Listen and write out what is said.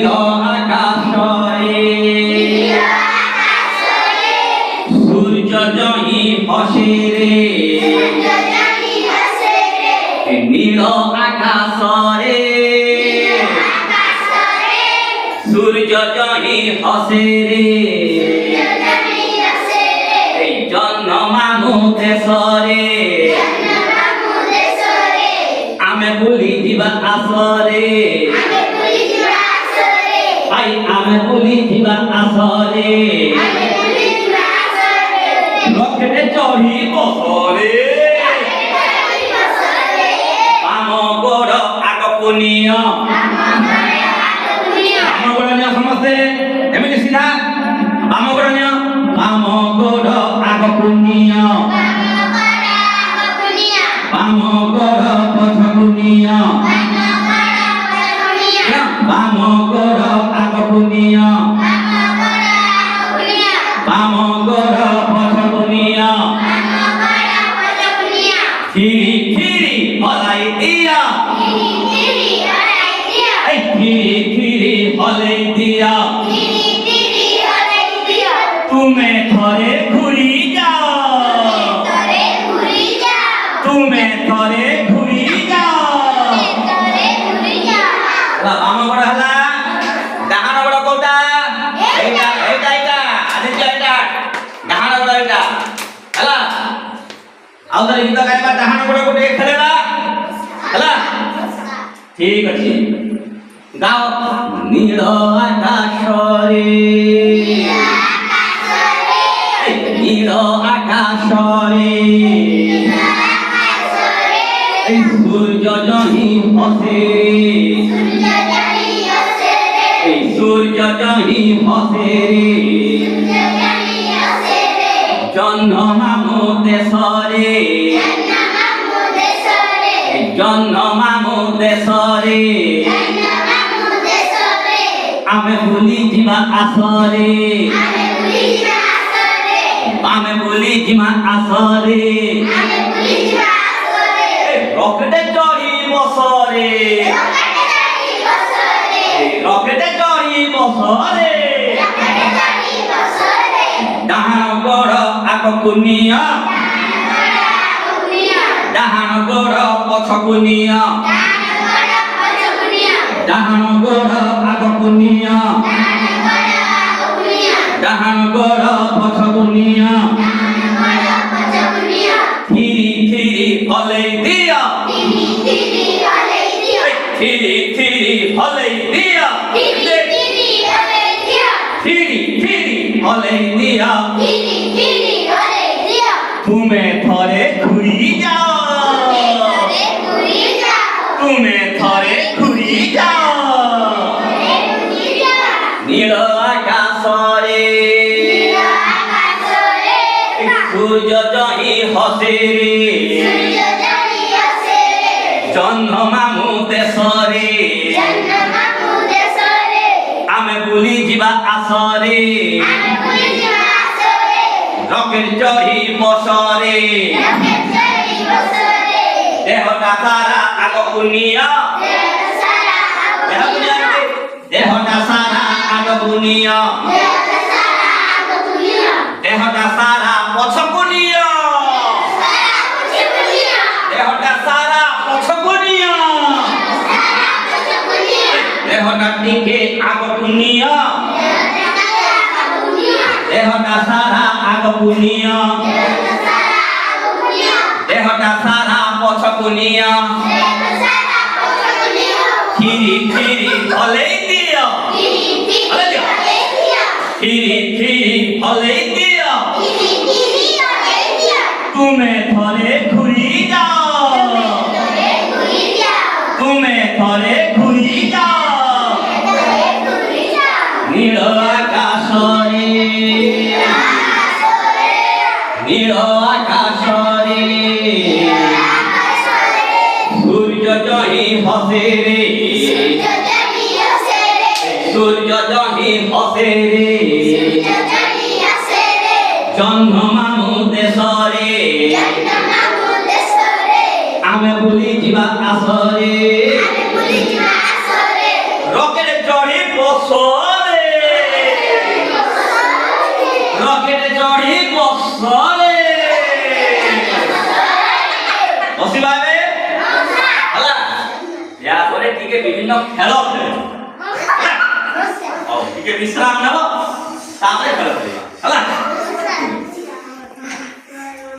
নীল আকাশরে সূর্য জহি হসে রে নীল আকাশরে সূর্য জহি হসে রে এই জন্ম মামু দেশরে আমি বলি দিবা আসরে আই আমি বলি দিবা আসরে রকেটে চড়ি বসরে বাম গোড় আগ পুনিয় বাম গোড় নিয় ସମସ୍ତେ এমনি সিধা বাম গোড় নিয় বাম গোড় আগ পুনিয় বাম গোড় পছ পুনিয় বাম গোড় আগ পুনিয় বাম গোড় পছ পুনিয় খিরি খিরি হলাই দিয়া এই খিরি খিরি হলাই দিয়া তুমি থরে ঘুরি যাও তুমি থরে ঘুরি যাও বাম গোড় হলা ডাহাণ গোড় কোটা এইটা এইটা এইটা আদিত্য এইটা ডাহাণ গোড় এইটা হলা ଆଉ ଥରେ ଗୀତ ଗାଇବା ଡାହାଣ ଗୋଡ଼ ଗୋଟେ ଖେଳେଇବା ହେଲା ଠିକ ଅଛି ଗାଅ ନୀଳ ଆକାଶରେ ନୀଳ ଆକାଶରେ এই সূর্য জহি হসে এই সূর্য জহি হসে জন্ম মামু দেশরে জন্ম মামু দেশরে আমি বলি যিমা আসরে আমি বলি যিমা আসরে রকেটে চড়ি বসরে রকেটে চড়ি বসরে ডাহাণ গোড় আগ পুনিয় ডাহাণ গোড় পছ পুনিয় ডাহাণ গোড় আগ পুনিয় ডাহাণ গোড় পছ পুনিয় খিরি খিরি হলাই দিয়া খিরি খিরি হলাই দিয়া খিরি খিরি হলাই দিয়া তুমি থরে ঘুরি যাও তুমি থরে ঘুরি যাও নীল আকাশরে সূর্য জহি হসে জন্ম মামু দেশরে আমি বলি যিবা আসরে রকেট চড়ি বসরে দেহটা সারা আগ পুনিয় দেহটা সারা আগ পুনিয় দেহটা সারা পছ পুনিয় দেহটা সারা পছ পুনিয় দেহটা টিকে আগ পুনিয় দেহটা সারা আগ পুনিয় দেহটা সারা পছ পুনিয় খিরি খিরি হলাই দিও খিরি খিরি হলাই দিও তুমি থরে ঘুরি যাও তুমি থরে ঘুরি যাও নীল আকাশরে নীল আকাশরে সূর্য জহি হসে রে সূর্য জহি হসে রে জন্ম মামু দেশরে আমি বলি যিবা আসরে রকেট চড়ি ବସରେ ବସିବା ଏବେ ହେଲା ୟା ପରେ ଟିକେ ବିଭିନ୍ନ ଖେଳ ଖେଳିବ ହଉ ଟିକେ ବିଶ୍ରାମ ନେବ ତାପରେ ଖେଳ ଖେଳିବା ହେଲା।